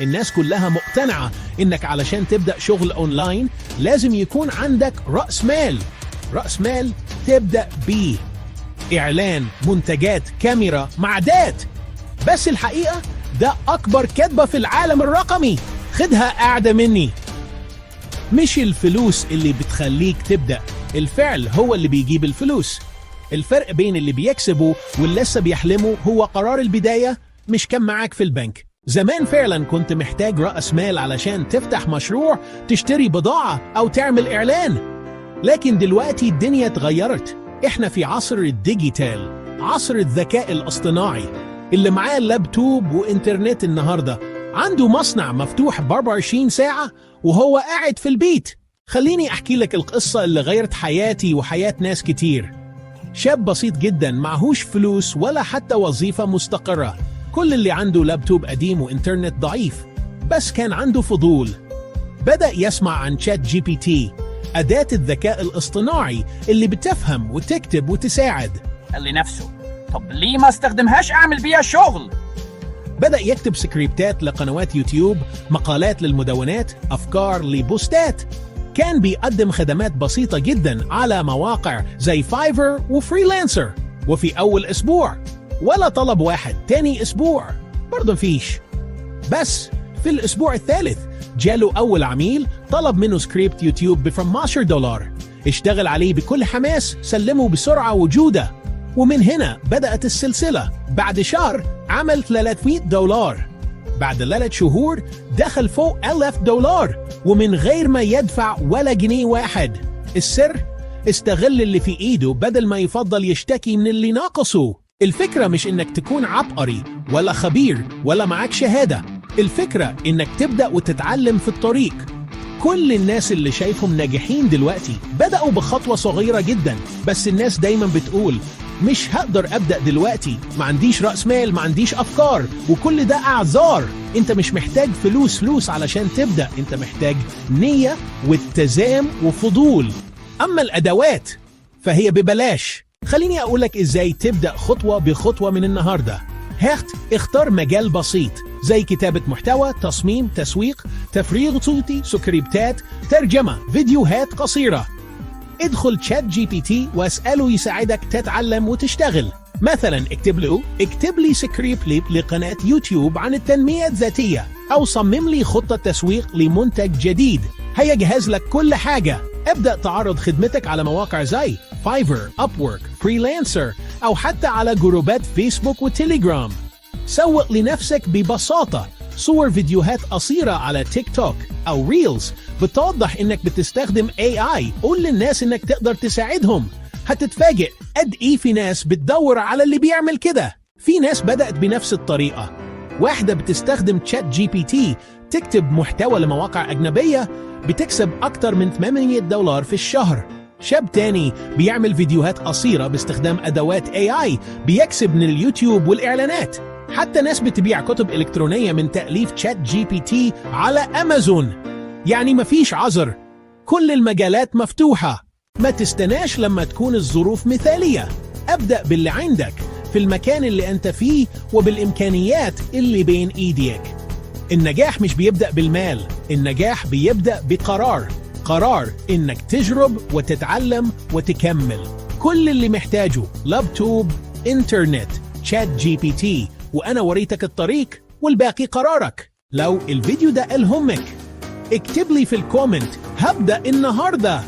الناس كلها مقتنعة إنك علشان تبدأ شغل أونلاين لازم يكون عندك رأس مال. رأس مال تبدأ بيه إعلان، منتجات، كاميرا، معدات. بس الحقيقة ده أكبر كذبة في العالم الرقمي. خدها قاعدة مني. مش الفلوس اللي بتخليك تبدأ، الفعل هو اللي بيجيب الفلوس. الفرق بين اللي بيكسبوا واللي لسه بيحلموا هو قرار البداية، مش كم معاك في البنك. زمان فعلا كنت محتاج رأس مال علشان تفتح مشروع، تشتري بضاعة أو تعمل إعلان. لكن دلوقتي الدنيا اتغيرت. احنا في عصر الديجيتال، عصر الذكاء الاصطناعي. اللي معاه لابتوب وإنترنت النهاردة عنده مصنع مفتوح ب24 ساعة وهو قاعد في البيت. خليني أحكي لك القصة اللي غيرت حياتي وحياة ناس كتير. شاب بسيط جدا معهوش فلوس ولا حتى وظيفة مستقرة. كل اللي عنده لابتوب قديم وإنترنت ضعيف، بس كان عنده فضول. بدأ يسمع عن شات جي بي تي، أداة الذكاء الاصطناعي اللي بتفهم وتكتب وتساعد. قال لنفسه طب ليه ما استخدمهاش أعمل بيها شغل؟ بدأ يكتب سكريبتات لقنوات يوتيوب، مقالات للمدونات، أفكار لبوستات. كان بيقدم خدمات بسيطة جدا على مواقع زي فايفر وفريلانسر. وفي أول أسبوع ولا طلب واحد، تاني أسبوع برضه مفيش. بس في الأسبوع الثالث جاله أول عميل طلب منه سكريبت يوتيوب ب $15. اشتغل عليه بكل حماس، سلمه بسرعة وجودة. ومن هنا بدأت السلسلة. بعد شهر عمل $300. بعد 3 شهور دخل فوق $1000 ومن غير ما يدفع ولا جنيه واحد. السر؟ استغل اللي في ايده بدل ما يفضل يشتكي من اللي ناقصه. الفكرة مش انك تكون عبقري ولا خبير ولا معاك شهادة. الفكرة انك تبدأ وتتعلم في الطريق. كل الناس اللي شايفهم ناجحين دلوقتي بدأوا بخطوة صغيرة جدا، بس الناس دايما بتقول مش هقدر أبدأ دلوقتي، ما عنديش رأس مال، ما عنديش أفكار، وكل ده أعذار. انت مش محتاج فلوس علشان تبدأ، انت محتاج نية والتزام وفضول. أما الأدوات فهي ببلاش. خليني أقولك إزاي تبدأ خطوة بخطوة من النهاردة. اختار مجال بسيط زي كتابة محتوى، تصميم، تسويق، تفريغ صوتي، سكريبتات، ترجمة، فيديوهات قصيرة. ادخل شات جي بي تي واسأله يساعدك تتعلم وتشتغل. مثلا اكتب لي سكريبت لقناة يوتيوب عن التنمية الذاتية، أو صمم لي خطة تسويق لمنتج جديد. هيجهز لك كل حاجة. ابدأ تعرض خدمتك على مواقع زي فايفر، أبورك، فريلانسر، أو حتى على جروبات فيسبوك وتليجرام. سوق لنفسك ببساطة. صور فيديوهات قصيرة على تيك توك أو ريلز بتوضح إنك بتستخدم AI. قول للناس إنك تقدر تساعدهم. هتتفاجئ قد إيه في ناس بتدور على اللي بيعمل كده. في ناس بدأت بنفس الطريقة. واحدة بتستخدم شات جي بي تي تكتب محتوى لمواقع أجنبية، بتكسب أكتر من $800 في الشهر. شاب تاني بيعمل فيديوهات قصيرة باستخدام أدوات AI، بيكسب من اليوتيوب والإعلانات. حتى ناس بتبيع كتب إلكترونية من تأليف شات جي بي تي على أمازون. يعني مفيش عذر، كل المجالات مفتوحة. ما تستناش لما تكون الظروف مثالية. أبدأ باللي عندك، في المكان اللي أنت فيه، وبالإمكانيات اللي بين إيديك. النجاح مش بيبدأ بالمال، النجاح بيبدأ قرار إنك تجرب وتتعلم وتكمل. كل اللي محتاجه لابتوب، إنترنت، شات جي بي تي، وأنا وريتك الطريق والباقي قرارك. لو الفيديو ده ألهمك اكتب لي في الكومنت هبدأ النهاردة،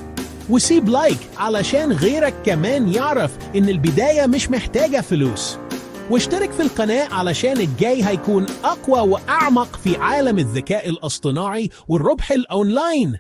وسيب لايك علشان غيرك كمان يعرف إن البداية مش محتاجة فلوس. واشترك في القناة علشان الجاي هيكون أقوى وأعمق في عالم الذكاء الاصطناعي والربح الأونلاين.